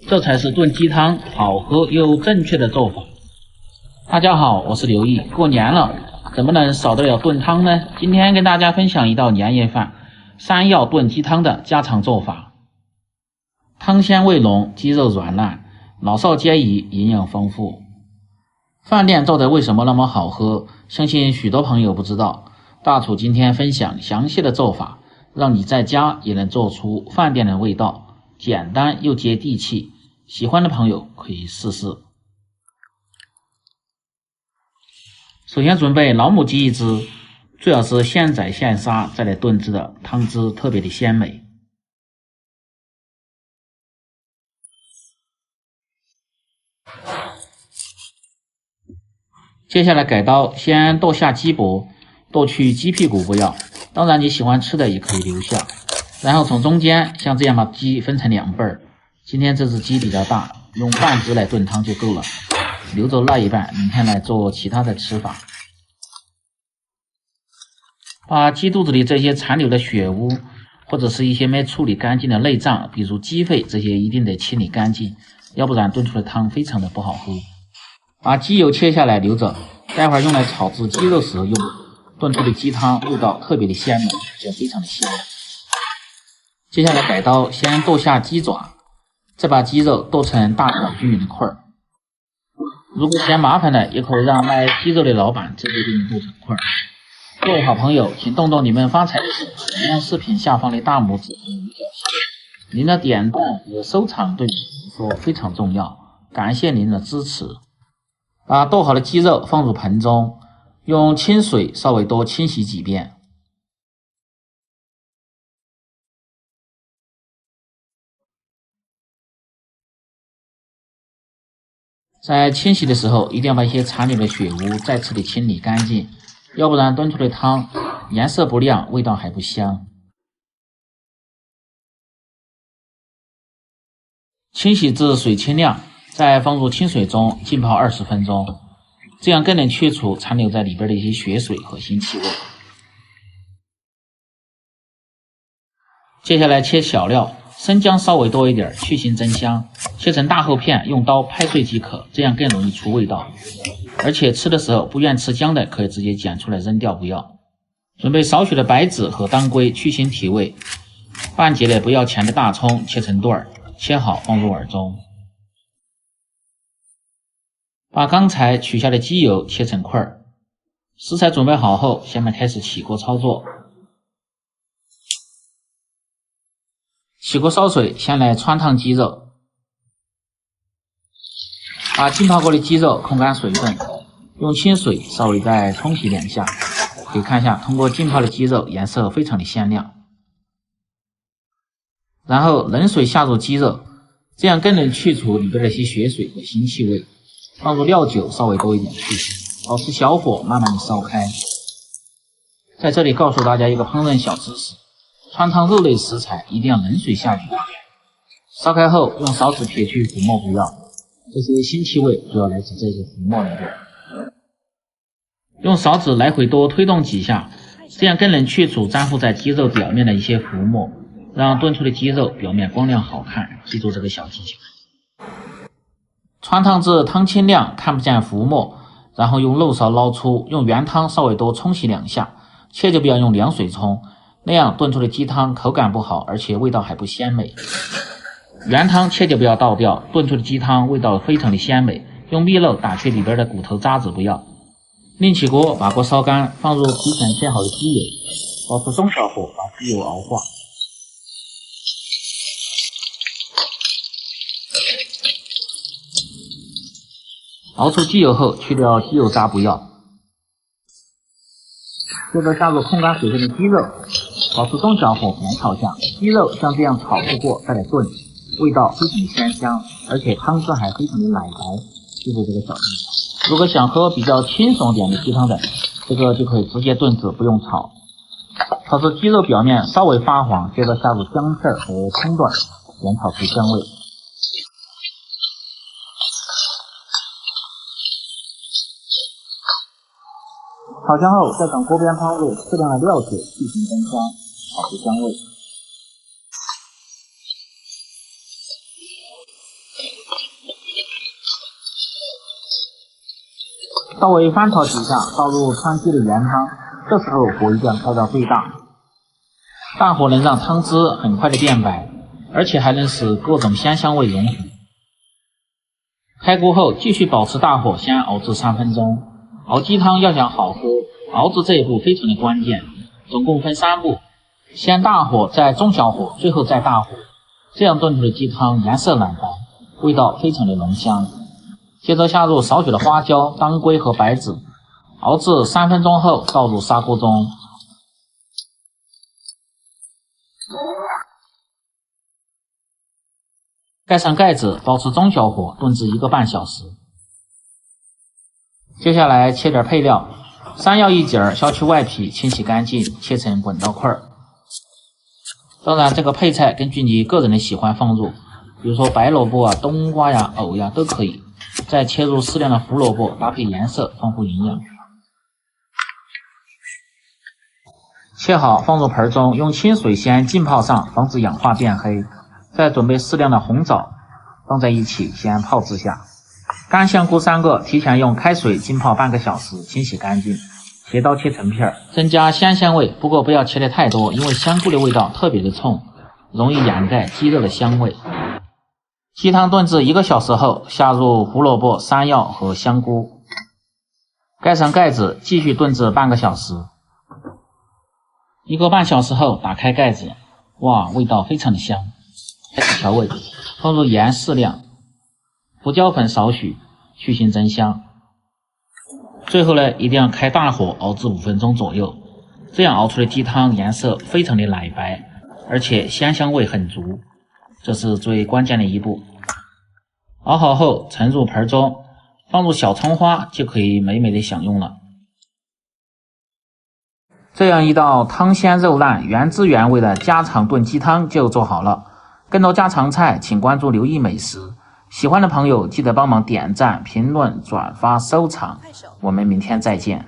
这才是炖鸡汤好喝又正确的做法。大家好，我是刘毅。过年了，怎么能少得了炖汤呢？今天跟大家分享一道年夜饭山药炖鸡汤的家常做法。汤鲜味浓，鸡肉软烂，老少皆宜，营养丰富。饭店做的为什么那么好喝？相信许多朋友不知道。大厨今天分享详细的做法，让你在家也能做出饭店的味道，简单又接地气。喜欢的朋友可以试试。首先准备老母鸡一只，最好是现宰现杀再来炖制的，汤汁特别的鲜美。接下来改刀，先剁下鸡脖，剁去鸡屁股不要，当然你喜欢吃的也可以留下。然后从中间像这样把鸡分成2半，今天这只鸡比较大，用半只来炖汤就够了，留着那一半明天来做其他的吃法。把鸡肚子里这些残留的血污或者是一些没处理干净的内脏，比如鸡肺，这些一定得清理干净，要不然炖出的汤非常的不好喝。把鸡油切下来留着，待会儿用来炒制鸡肉时用，炖出的鸡汤味道特别的鲜美，也非常的香。接下来改刀，先剁下鸡爪，再把鸡肉剁成大小均匀的块。如果嫌麻烦的，也可以让卖鸡肉的老板直接给你剁成块。各位好朋友，请动动你们发财的手，点亮视频下方的大拇指，您的点赞和收藏对我说非常重要，感谢您的支持。把剁好的鸡肉放入盆中，用清水稍微多清洗几遍。在清洗的时候，一定要把一些残留的血污再次的清理干净，要不然炖出的汤颜色不亮，味道还不香。清洗至水清亮，再放入清水中浸泡20分钟，这样更能去除残留在里边的一些血水和腥气味。接下来切小料，生姜稍微多一点，去腥增香，切成大厚片，用刀拍碎即可，这样更容易出味道。而且吃的时候不愿吃姜的，可以直接剪出来扔掉不要。准备少许的白芷和当归去腥提味，半截的不要钱的大葱切成段，切好放入碗中。把刚才取下的鸡油切成块。食材准备好后，下面开始起锅操作。起锅烧水，先来汆烫鸡肉。把浸泡过的鸡肉控干水分，用清水稍微再冲洗2下。可以看一下，通过浸泡的鸡肉颜色非常的鲜亮。然后冷水下入鸡肉，这样更能去除里边的一些血水和腥气味。放入料酒稍微多一点去腥，保持小火慢慢的烧开。在这里告诉大家一个烹饪小知识，汆烫肉类食材一定要冷水下去，烧开后用勺子撇去浮沫不要，这些腥气味主要来自这些浮沫那边。用勺子来回多推动几下，这样更能去除粘附在鸡肉表面的一些浮沫，让炖出的鸡肉表面光亮好看，记住这个小技巧。汆烫至汤清亮，看不见浮沫，然后用漏勺捞出，用原汤稍微多冲洗2下，切就不要用凉水冲，那样炖出的鸡汤口感不好，而且味道还不鲜美。原汤切就不要倒掉，炖出的鸡汤味道非常的鲜美，用篦漏打去里边的骨头渣子不要。另起锅，把锅烧干，放入提前切好的鸡油，保持中小火把鸡油熬化。熬出鸡油后，去掉鸡油渣不要。接着下入控干水分的鸡肉，保持中小火煸炒下。鸡肉像这样炒过再来炖，味道非常的鲜香，而且汤汁还非常的奶白，记住这个小技巧。如果想喝比较清爽点的鸡汤的，这个就可以直接炖制，不用炒。炒至鸡肉表面稍微发黄，接着下入姜片和葱段，煸炒出香味。炒香后，再等锅边抛入适量的料酒，去腥增香，炒出香味。倒为翻炒几下，倒入汆鸡的原汤，这时候火一定要开到最大，大火能让汤汁很快的变白，而且还能使各种香味融合。开锅后继续保持大火先熬至3分钟。熬鸡汤要想好喝，熬制这一步非常的关键，总共分3步，先大火，再中小火，最后再大火，这样炖出的鸡汤颜色蓝白，味道非常的浓香。接着下入少许的花椒、当归和白芷，熬至3分钟后倒入砂锅中。盖上盖子，保持中小火炖至1个半小时。接下来切点配料，山药1节，削去外皮，清洗干净，切成滚刀块。当然，这个配菜根据你个人的喜欢放入，比如说白萝卜啊、冬瓜呀、藕呀都可以。再切入适量的胡萝卜，搭配颜色，丰富营养。切好放入盆中，用清水先浸泡上，防止氧化变黑。再准备适量的红枣，放在一起先泡制下。干香菇3个，提前用开水浸泡半个小时，清洗干净，斜刀切成片，增加香味。不过不要切得太多，因为香菇的味道特别的冲，容易掩盖鸡肉的香味。鸡汤炖至1个小时后，下入胡萝卜、山药和香菇，盖上盖子，继续炖至半个小时。1个半小时后打开盖子，哇，味道非常的香。开始调味，放入盐适量，胡椒粉少许，去腥增香。最后呢，一定要开大火熬至5分钟左右，这样熬出的鸡汤颜色非常的奶白，而且香味很足，这是最关键的一步。熬好后盛入盆中，放入小葱花，就可以美美的享用了。这样一道汤鲜肉烂、原汁原味的家常炖鸡汤就做好了。更多家常菜请关注刘毅美食，喜欢的朋友记得帮忙点赞、评论、转发、收藏，我们明天再见。